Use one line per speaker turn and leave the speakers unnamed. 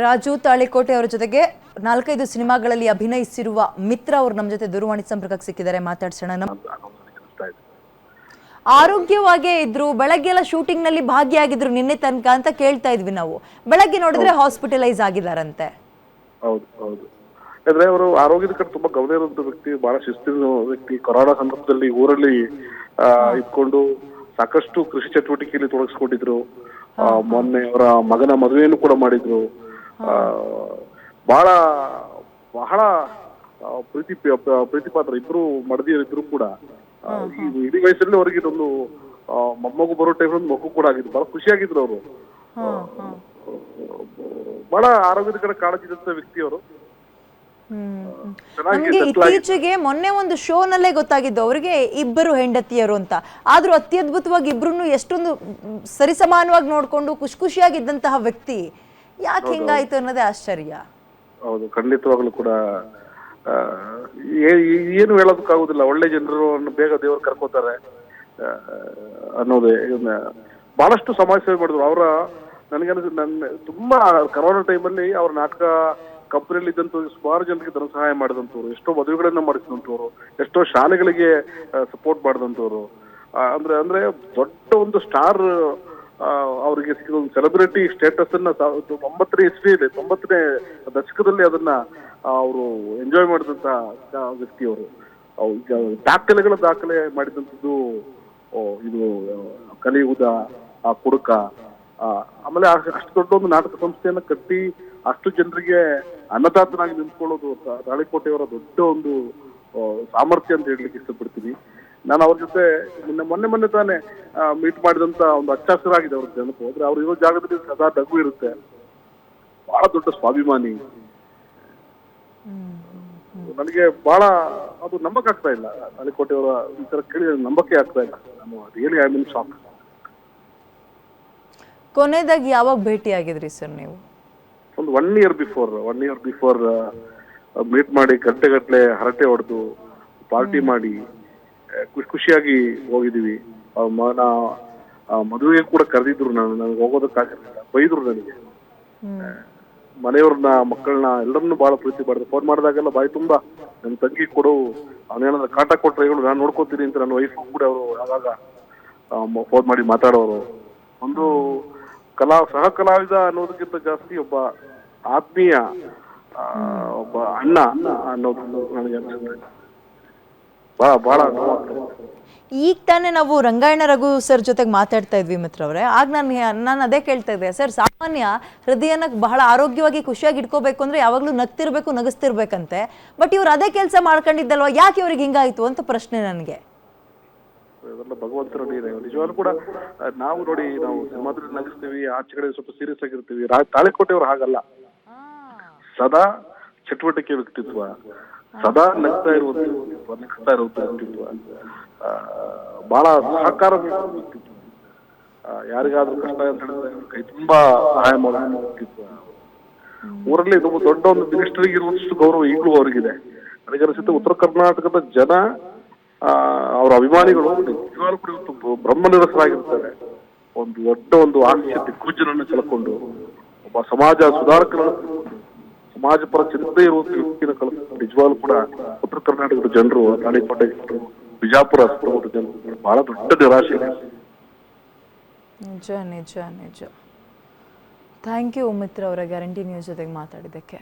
ರಾಜು ತಾಳಿಕೋಟೆ ಅವರ ಜೊತೆಗೆ 4-5 ಸಿನಿಮಾಗಳಲ್ಲಿ ಅಭಿನಯಿಸಿರುವ ಮಿತ್ರ ಅವರು ನಮ್ಮ ಜೊತೆ ದೂರವಾಣಿ ಸಂಪರ್ಕಕ್ಕೆ ಸಿಕ್ಕಿದ್ದಾರೆ. ಮಾತಾಡ್ಸೋಣ. ಆರೋಗ್ಯವಾಗೇ ಇದ್ರು, ಬೆಳಗ್ಗೆಲ್ಲ ಶೂಟಿಂಗ್ ನಲ್ಲಿ ಭಾಗಿಯಾಗಿದ್ರು ನಿನ್ನೆ ತನಕ ಅಂತ ಕೇಳ್ತಾ ಇದ್ವಿ ನಾವು. ಬೆಳಗ್ಗೆ ನೋಡಿದ್ರೆ ಹಾಸ್ಪಿಟಲೈಸ್ ಆಗಿದಾರಂತೆ.
ಹೌದು ಹೌದು. ಯಾಕಂದ್ರೆ ಅವರು ಆರೋಗ್ಯದ ಕಡೆ ತುಂಬಾ ಗಮನ ಇರುವಂತ ವ್ಯಕ್ತಿ, ಬಹಳ ಶಿಸ್ತಿನ ವ್ಯಕ್ತಿ. ಕೊರೋನಾ ಸಂದರ್ಭದಲ್ಲಿ ಊರಲ್ಲಿ ಇದ್ಕೊಂಡು ಸಾಕಷ್ಟು ಕೃಷಿ ಚಟುವಟಿಕೆಯಲ್ಲಿ ತೊಡಗಿಸ್ಕೊಂಡಿದ್ರು. ಮೊನ್ನೆ ಅವರ ಮಗನ ಮದುವೆಯನ್ನು ಕೂಡ ಮಾಡಿದ್ರು. ಬಹಳ ಬಹಳ ಪ್ರೀತಿ ಪಾತ್ರ ಇಬ್ರು ಮಡದಿಯರಿದ್ರು ಕೂಡ. ಈ ಇಡೀ ವಯಸ್ಸಲ್ಲಿ ಅವರಿಗೆ ಒಂದು ಮೊಮ್ಮಗು ಬರೋ ಟೈಮಲ್ಲಿ ಮಗು ಕೂಡ ಆಗಿದ್ರು. ಬಹಳ ಖುಷಿಯಾಗಿದ್ರು ಅವರು. ಬಹಳ ಆರೋಗ್ಯದ ಕಡೆ ಕಾಳಜಿ ಇದ್ದಂತ ವ್ಯಕ್ತಿ ಅವರು.
ನಮ್ಗೆ ಇತ್ತೀಚೆಗೆ ಮೊನ್ನೆ ಒಂದು ಶೋ ನಲ್ಲೇ ಗೊತ್ತಾಗಿದ್ದು ಅವರಿಗೆ ಇಬ್ಬರು ಹೆಂಡತಿಯರು ಅಂತ. ಆದ್ರೂ ಅತ್ಯದ್ಭುತವಾಗಿ ಇಬ್ರು ಎಷ್ಟೊಂದು ಸರಿಸಮಾನವಾಗಿ ನೋಡ್ಕೊಂಡು ಖುಷಿಯಾಗಿದ್ದಂತಹ ವ್ಯಕ್ತಿ ಯಾಕೆ ಹಿಂಗಾಯ್ತು ಅನ್ನೋದೇ ಆಶ್ಚರ್ಯ.
ಹೌದು, ಖಂಡಿತವಾಗ್ಲೂ ಕೂಡ ಏನು ಹೇಳೋದಕ್ಕಾಗುದಿಲ್ಲ. ಒಳ್ಳೆ ಜನರು ಬೇಗ ದೇವರು ಕರ್ಕೋತಾರೆ ಅನ್ನೋದೇ. ಬಹಳಷ್ಟು ಸಮಾಜ ಸೇವೆ ಮಾಡಿದ್ರು ಅವರ. ನನ್ನ ತುಂಬಾ ಕರೋನಾ ಟೈಮಲ್ಲಿ ಅವ್ರ ನಾಟಕ ಕಂಪನಿಯಲ್ಲಿ ಇದ್ದಂತ ಸುಮಾರು ಜನರಿಗೆ ಧನ ಸಹಾಯ ಮಾಡಿದಂತವ್ರು, ಎಷ್ಟೋ ಮದುವೆಗಳನ್ನ ಮಾಡಿಸಿದಂತವ್ರು, ಎಷ್ಟೋ ಶಾಲೆಗಳಿಗೆ ಸಪೋರ್ಟ್ ಮಾಡಿದಂತವ್ರು. ಅಂದ್ರೆ ದೊಡ್ಡ ಒಂದು ಸ್ಟಾರ್ ಅವರಿಗೆ ಸಿಕ್ಕಿದ ಒಂದು ಸೆಲೆಬ್ರಿಟಿ ಸ್ಟೇಟಸ್ ಅನ್ನ 90ನೇ ದಶಕದಲ್ಲಿ ಅದನ್ನ ಅವರು ಎಂಜಾಯ್ ಮಾಡಿದಂತ ವ್ಯಕ್ತಿ ಅವರು. ದಾಖಲೆ ಮಾಡಿದಂಥದ್ದು ಇದು ಕಲಿಯುವುದ ಆ ಕುಡುಕ. ಆಮೇಲೆ ಅಷ್ಟು ದೊಡ್ಡ ಒಂದು ನಾಟಕ ಸಂಸ್ಥೆಯನ್ನ ಕಟ್ಟಿ ಅಷ್ಟು ಜನರಿಗೆ ಅನ್ನದಾತನಾಗಿ ನಿಂತ್ಕೊಳ್ಳೋದು ತಾಳಿಕೋಟೆಯವರ ದೊಡ್ಡ ಒಂದು ಸಾಮರ್ಥ್ಯ ಅಂತ ಹೇಳಲಿಕ್ಕೆ ಇಷ್ಟಪಡ್ತೀನಿ. ನಾನು ಅವ್ರ ಜೊತೆ ಮೊನ್ನೆ ತಾನೇ ಮೀಟ್ ಮಾಡಿದಂತ ಒಂದು ಹಚ್ಚಾಸರಾಗಿದೆ ಅವ್ರ ಜನಕ್ಕೆ. ಹೋದ್ರೆ ಅವ್ರು ಇರೋ ಜಾಗದಲ್ಲಿ ಸದಾ ನಗು ಇರುತ್ತೆ. ಬಹಳ ದೊಡ್ಡ ಸ್ವಾಭಿಮಾನಿ. ನನಗೆ ಬಹಳ ಅದು ನಂಬಕ್ ಆಗ್ತಾ ಇಲ್ಲ. ತಾಳಿಕೋಟೆಯವರ ಈ ತರ ಕೇಳಿ ನಂಬಕ್ಕೆ ಆಗ್ತಾ ಇಲ್ಲ. ನಾನು ರಿಯಲಿ ಐ ಮೀನ್ ಶಾಕ್.
ಕೊನೆದಾಗಿ ಯಾವಾಗ ಭೇಟಿ ಆಗಿದ್ರಿ ಸರ್ ನೀವು?
ಒಂದು 1 year ಬಿಫೋರ್ ಮೀಟ್ ಮಾಡಿ ಗಂಟೆಗಟ್ಟಲೆ ಹರಟೆ ಹೊಡೆದು ಪಾರ್ಟಿ ಮಾಡಿ ಖುಷಿಯಾಗಿ ಹೋಗಿದೀವಿ. ಮದುವೆಗೆ ಕೂಡ ಕರೆದಿದ್ರು. ನನಗೆ ಹೋಗೋದಕ್ಕಾಗಿರ್ಲಿಲ್ಲ. ಬೈದ್ರು ನನಗೆ. ಮನೆಯವ್ರನ್ನ ಮಕ್ಕಳನ್ನ ಎಲ್ಲರನ್ನೂ ಬಹಳ ಪ್ರೀತಿ ಮಾಡಿದ್ರು. ಫೋನ್ ಮಾಡಿದಾಗೆಲ್ಲ ಬಾಯಿ ತುಂಬಾ ನನ್ನ ತಂಗಿ ಕೊಡು, ಅವನೇನಾದ್ರು ಕಾಟ ಕೊಟ್ರೆ ಹೇಳು, ನಾನು ನೋಡ್ಕೋತೀನಿ ಅಂತ ನನ್ನ ವೈಫ್ ಕೂಡ ಅವರು ಯಾವಾಗ ಫೋನ್ ಮಾಡಿ ಮಾತಾಡೋರು. ಒಂದು ಸಹ ಕಲಾವಿದ ಅನ್ನೋದಕ್ಕಿಂತ ಜಾಸ್ತಿ ಒಬ್ಬ ಆತ್ಮೀಯ, ಒಬ್ಬ ಅಣ್ಣ ಅನ್ನೋದು ನನಗೆ ಬಹಳ
ಈಗ ತಾನೇ ನಾವು ರಂಗಾಯಣ ರಘು ಸರ್ ಜೊತೆಗೆ ಮಾತಾಡ್ತಾ ಇದ್ವಿ ಮಿತ್ರ ಅವರೇ. ಆಗ ನಾನು ಅದೇ ಕೇಳ್ತಾ ಇದ್ದೆ ಸರ್, ಸಾಮಾನ್ಯ ಹೃದಯನ ಬಹಳ ಆರೋಗ್ಯವಾಗಿ ಖುಷಿಯಾಗಿ ಇಟ್ಕೋಬೇಕು ಅಂದ್ರೆ ಯಾವಾಗ್ಲೂ ನಗ್ತಿರ್ಬೇಕು, ನಗಿಸ್ತಿರ್ಬೇಕಂತೆ. ಬಟ್ ಇವ್ರು ಅದೇ ಕೆಲಸ ಮಾಡ್ಕೊಂಡಿದ್ದಲ್ವಾ, ಯಾಕೆ ಇವ್ರಿಗೆ ಹಿಂಗಾಯ್ತು ಅಂತ ಪ್ರಶ್ನೆ ನನಗೆ.
ಭಗವಂತರ ನಿಜವಾಗ್ಲೂ ಕೂಡ ನಾವು ನೋಡಿ, ನಾವು ಸಿನಿಮಾದಲ್ಲಿ ನಗಿಸ್ತೀವಿ, ಆಚೆ ಕಡೆ ಸ್ವಲ್ಪ ಸೀರಿಯಸ್ ಆಗಿರ್ತೀವಿ. ತಾಳಿಕೋಟೆಯವರು ಹಾಗಲ್ಲ. ಸದಾ ಚಟುವಟಿಕೆ ವ್ಯಕ್ತಿತ್ವ, ಸದಾ ನಗ್ತಾ ಇರುವಂತ ವ್ಯಕ್ತಿತ್ವ, ಬಹಳ ಸಹಕಾರ ವ್ಯಕ್ತಿತ್ವ. ಯಾರಿಗಾದ್ರೂ ಕಷ್ಟ ಅಂತ ಹೇಳಿದ್ರೆ ಕೈ ತುಂಬಾ ಸಹಾಯ ಮಾಡೋ ವ್ಯಕ್ತಿತ್ವ. ಊರಲ್ಲಿ ದೊಡ್ಡ ಒಂದು ಮಿನಿಸ್ಟರ್ಗೆ ಇರುವಷ್ಟು ಗೌರವ ಈಗಲೂ ಅವ್ರಿಗಿದೆ. ನನಗನ್ನಿಸುತ್ತೆ ಉತ್ತರ ಕರ್ನಾಟಕದ ಜನ, ಅವರ ಅಭಿಮಾನಿಗಳು ನಿಜವಾಗ್ಲೂ ಕೂಡ ಇವತ್ತು ಬ್ರಹ್ಮನಿರಸರಾಗಿರ್ತಾರೆ. ಒಂದು ದೊಡ್ಡ ಒಂದು ಹಾಸ್ಯ ದಿಗ್ಗಜನನ್ನು ಕಳ್ಕೊಂಡು, ಒಬ್ಬ ಸಮಾಜ ಸುಧಾರಕರನ್ನು, ಸಮಾಜ ಪರ ಚಿಂತೆ ಇರುವಂತ ವ್ಯಕ್ತಿನ ಕಳ್ಕೊಂಡು ನಿಜವಾಗ್ಲೂ ಕೂಡ ಉತ್ತರ ಕರ್ನಾಟಕದ ಜನರು, ತಾಳಿಕೋಟೆ ಜನರು, ಬಿಜಾಪುರ ಸುತ್ತಮುತ್ತ ಜನರು ಬಹಳ ದೊಡ್ಡ ನಿರಾಶೆ ಇದೆ.
ನಿಜ. ಥ್ಯಾಂಕ್ ಯು ಮಿತ್ರ ಅವರ ಗ್ಯಾರಂಟಿ ನ್ಯೂಸ್ ಜೊತೆಗೆ ಮಾತಾಡಿದ್ದಕ್ಕೆ.